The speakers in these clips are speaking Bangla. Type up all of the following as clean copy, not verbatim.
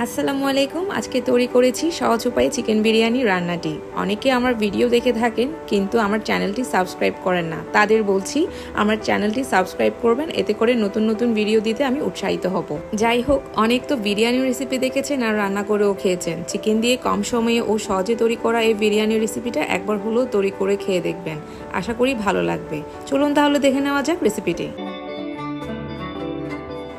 আসসালামু আলাইকুম। আজকে তৈরি করেছি সহজ উপায়ে চিকেন বিরিয়ানি রান্নাটি। অনেকে আমার ভিডিও দেখে থাকেন কিন্তু আমার চ্যানেলটি সাবস্ক্রাইব করেন না। তাদের বলছি আমার চ্যানেলটি সাবস্ক্রাইব করবেন, এতে করে নতুন নতুন ভিডিও দিতে আমি উৎসাহিত হব। যাই হোক, অনেক তো বিরিয়ানির রেসিপি দেখেছেন আর রান্না করেও খেয়েছেন। চিকেন দিয়ে কম সময়ে ও সহজে তৈরি করা এই বিরিয়ানির রেসিপিটা একবার হলেও তৈরি করে খেয়ে দেখবেন, আশা করি ভালো লাগবে। চলুন তাহলে দেখে নেওয়া যাক রেসিপিটি।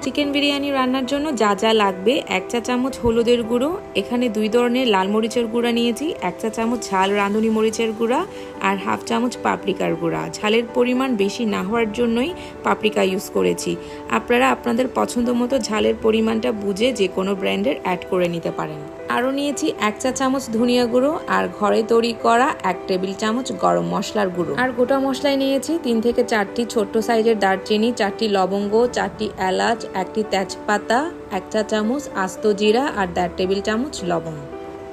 চিকেন বিরিয়ানি রান্নার জন্য যা যা লাগবে: 1 চা চামচ হলুদের গুঁড়ো, এখানে 2 ধরনের লাল মরিচের গুঁড়া নিয়েছি, 1 চা চামচ ঝাল রাঁধুনি মরিচের গুঁড়া আর হাফ চামচ পাপরিকার গুঁড়া। ঝালের পরিমাণ বেশি না হওয়ার জন্যই পাপরিকা ইউজ করেছি। আপনারা আপনাদের পছন্দ মতো ঝালের পরিমাণটা বুঝে যে কোনো ব্র্যান্ডের অ্যাড করে নিতে পারেন। আরও নিয়েছি 1 চা চামচ ধনিয়া গুঁড়ো আর ঘরে তৈরি করা 1 টেবিল চামচ গরম মশলার গুঁড়ো। আর গোটা মশলায় নিয়েছি 3 থেকে 4টি ছোট্ট সাইজের দারচিনি, 4টি লবঙ্গ, 4টি এলাচ, 1টি তেজপাতা, 1 চা চামচ আস্ত জিরা আর 1.5 টেবিল চামচ লবণ।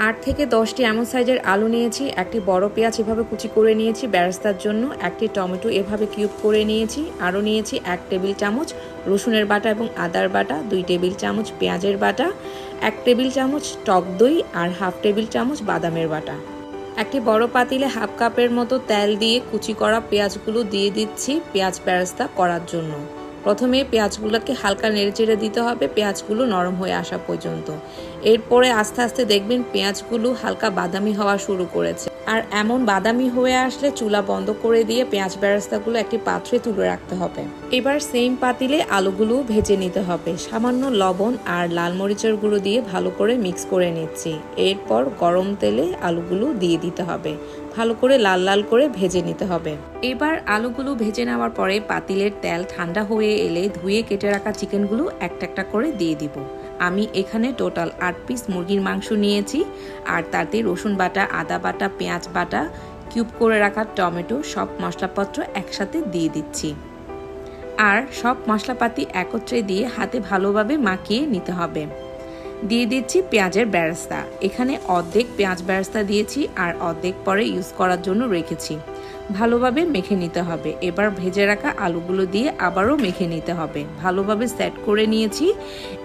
8 থেকে 10টি এমন সাইজের আলু নিয়েছি, একটি বড় পেঁয়াজ এভাবে কুচি করে নিয়েছি বেরেস্তার জন্য, একটি টমেটো এভাবে কিউব করে নিয়েছি। আরও নিয়েছি 1 টেবিল চামচ রসুনের বাটা এবং আদার বাটা, 2 টেবিল চামচ পেঁয়াজের বাটা, 1 টেবিল চামচ টক দই আর হাফ টেবিল চামচ বাদামের বাটা। একটি বড় পাতিলে হাফ কাপের মতো তেল দিয়ে কুচি করা পেঁয়াজগুলো দিয়ে দিচ্ছি পেঁয়াজ বেরেস্তা করার জন্য। প্রথমে পেঁয়াজগুলোকে হালকা নেড়েচেড়ে দিতে হবে পেঁয়াজগুলো নরম হয়ে আসা পর্যন্ত। এরপরে আস্তে আস্তে দেখবেন পেঁয়াজগুলো হালকা বাদামি হওয়া শুরু করেছে। আর এমন বাদামি হয়ে আসলে চুলা বন্ধ করে দিয়ে পেঁয়াজ বেরেস্তাগুলো একটি পাত্রে তুলে রাখতে হবে। এবার সেম পাতিলে আলুগুলো ভেজে নিতে হবে। সামান্য লবণ আর লাল মরিচের গুঁড়ো দিয়ে ভালো করে মিক্স করে নিচ্ছি। এরপর গরম তেলে আলুগুলো দিয়ে দিতে হবে, ভালো করে লাল লাল করে ভেজে নিতে হবে। এবার আলুগুলো ভেজে নেওয়ার পরে পাতিলের তেল ঠান্ডা হয়ে এলে ধুয়ে কেটে রাখা চিকেনগুলো একটা একটা করে দিয়ে দিব। আমি এখানে টোটাল 8 পিস মুরগির মাংস নিয়েছি আর তাতে রসুন বাটা, আদা বাটা, পেঁয়াজ বাটা, কিউব করে রাখা টমেটো, সব মশলাপত্র একসাথে দিয়ে দিচ্ছি। আর সব মশলাপাতি একত্রে দিয়ে হাতে ভালোভাবে মাখিয়ে নিতে হবে। দিয়ে দিচ্ছি পেঁয়াজের বেরেস্তা। এখানে অর্ধেক পেঁয়াজ বেরেস্তা দিয়েছি আর অর্ধেক পরে ইউজ করার জন্য রেখেছি। ভালোভাবে মেখে নিতে হবে। এবার ভেজে রাখা আলুগুলো দিয়ে আবারও মেখে নিতে হবে। ভালোভাবে সেট করে নিয়েছি।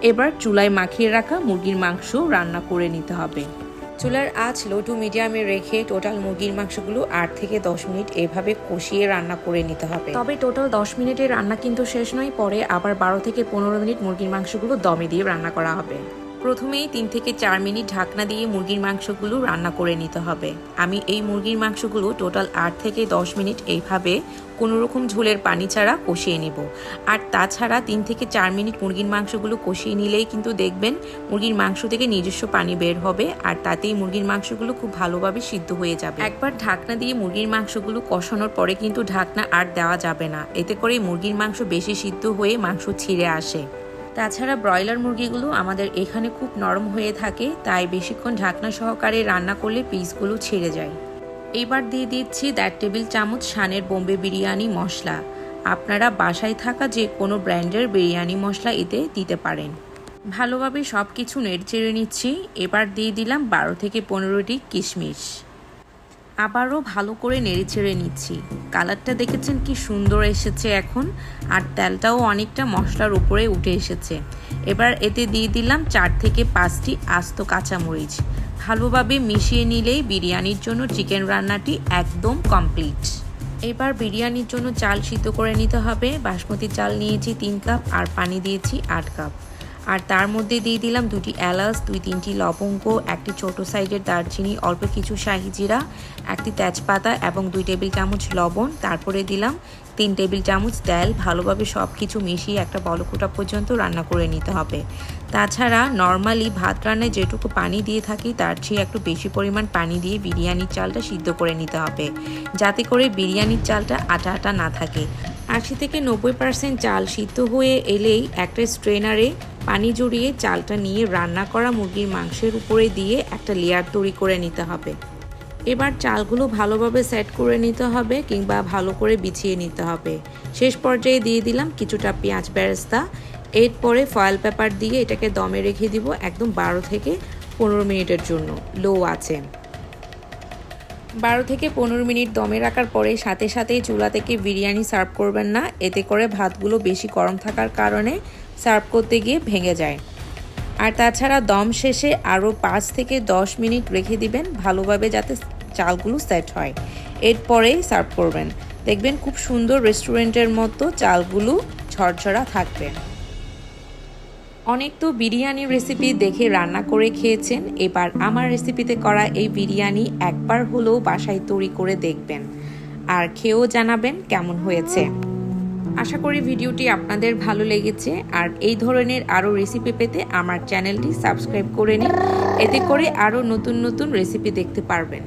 এবার চুলায় মাখিয়ে রাখা মুরগির মাংস রান্না করে নিতে হবে। চুলার আঁচ লো টু মিডিয়ামে রেখে টোটাল মুরগির মাংসগুলো 8 থেকে 10 মিনিট এভাবে কষিয়ে রান্না করে নিতে হবে। তবে টোটাল 10 মিনিটের রান্না কিন্তু শেষ নয়, পরে আবার 12 থেকে 15 মিনিট মুরগির মাংসগুলো দমে দিয়ে রান্না করা হবে। প্রথমেই 3 থেকে 4 মিনিট ঢাকনা দিয়ে মুরগির মাংসগুলো রান্না করে নিতে হবে। আমি এই মুরগির মাংসগুলো টোটাল 8 থেকে 10 মিনিট এইভাবে কোনোরকম ঝোলের পানি ছাড়া কষিয়ে নিব। আর তাছাড়া 3 থেকে 4 মিনিট মুরগির মাংসগুলো কষিয়ে নিলেই কিন্তু দেখবেন মুরগির মাংস থেকে নিজস্ব পানি বের হবে আর তাতেই মুরগির মাংসগুলো খুব ভালোভাবে সিদ্ধ হয়ে যাবে। একবার ঢাকনা দিয়ে মুরগির মাংসগুলো কষানোর পরে কিন্তু ঢাকনা আর দেওয়া যাবে না, এতে করে মুরগির মাংস বেশি সিদ্ধ হয়ে মাংস ছিঁড়ে আসে। তাছাড়া ব্রয়লার মুরগিগুলো আমাদের এখানে খুব নরম হয়ে থাকে, তাই বেশিক্ষণ ঢাকনা সহকারে রান্না করলে পিসগুলো ছিঁড়ে যায়। এবার দিয়ে দিচ্ছি 1.5 টেবিল চামচ শানের বোম্বে বিরিয়ানি মশলা। আপনারা বাসায় থাকা যে কোনো ব্র্যান্ডের বিরিয়ানি মশলা এতে দিতে পারেন। ভালোভাবে সব কিছু নেড়েচেড়ে নিচ্ছি। এবার দিয়ে দিলাম 12 থেকে 15টি কিশমিশ। আবারও ভালো করে নেড়েচেড়ে নিচ্ছি। কালারটা দেখেছেন কি সুন্দর এসেছে এখন, আর তেলটাও অনেকটা মশলার উপরে উঠে এসেছে। এবার এতে দিয়ে দিলাম 4 থেকে 5টি আস্ত কাঁচামরিচ। ভালোভাবে মিশিয়ে নিলেই বিরিয়ানির জন্য চিকেন রান্নাটি একদম কমপ্লিট। এবার বিরিয়ানির জন্য চাল সিদ্ধ করে নিতে হবে। বাসমতি চাল নিয়েছি 3 কাপ আর পানি দিয়েছি 8 কাপ। আর তার মধ্যে দিয়ে দিলাম 2টি এলাচ, 2-3টি লবঙ্গ, একটি ছোট সাইজের দারচিনি, অল্প কিছু শাহি জিরা, একটি তেজপাতা এবং 2 টেবিল চামচ লবণ। তারপরে দিলাম 3 টেবিল চামচ তেল। ভালোভাবে সব কিছু মিশিয়ে একটা বলকোটা পর্যন্ত রান্না করে নিতে হবে। তাছাড়া নর্মালি ভাত রান্নায় যেটুকু পানি দিয়ে থাকি তার চেয়ে একটু বেশি পরিমাণ পানি দিয়ে বিরিয়ানির চালটা সিদ্ধ করে নিতে হবে, যাতে করে বিরিয়ানির চালটা আটা আটা না থাকে। 80 থেকে 90% চাল সিদ্ধ হয়ে এলেই একটা স্ট্রেনারে পানি জড়িয়ে চালটা নিয়ে রান্না করা মুরগির মাংসের উপরে দিয়ে একটা লেয়ার তৈরি করে নিতে হবে। এবার চালগুলো ভালোভাবে সেট করে নিতে হবে কিংবা ভালো করে বিছিয়ে নিতে হবে। শেষ পর্যায়ে দিয়ে দিলাম কিছুটা পেঁয়াজ বেরেস্তা। এরপরে ফয়েল পেপার দিয়ে এটাকে দমে রেখে দিব একদম 12 থেকে 15 মিনিটের জন্য লো আছে। 12 থেকে 15 মিনিট দমে রাখার পরে সাথে সাথেই চুলা থেকে বিরিয়ানি সার্ভ করবেন না, এতে করে ভাতগুলো বেশি গরম থাকার কারণে সার্ভ করতে গিয়ে ভেঙে যায়। আর তাছাড়া দম শেষে আরও 5 থেকে 10 মিনিট রেখে দিবেন ভালোভাবে যাতে চালগুলো সেট হয়। এরপরেই সার্ভ করবেন। দেখবেন খুব সুন্দর রেস্টুরেন্টের মতো চালগুলো ঝরঝরা থাকবে। অনেক তো বিরিয়ানি রেসিপি দেখে রান্না করে খেয়েছেন, এবার আমার রেসিপিতে করা এই বিরিয়ানি একবার হলেও বাসায় তৈরি করে দেখবেন আর খেয়েও জানাবেন কেমন হয়েছে। আশা করি ভিডিওটি আপনাদের ভালো লেগেছে, আর এই ধরনের আরও রেসিপি পেতে আমার চ্যানেলটি সাবস্ক্রাইব করে নিন, এতে করে আরও নতুন নতুন রেসিপি দেখতে পারবেন।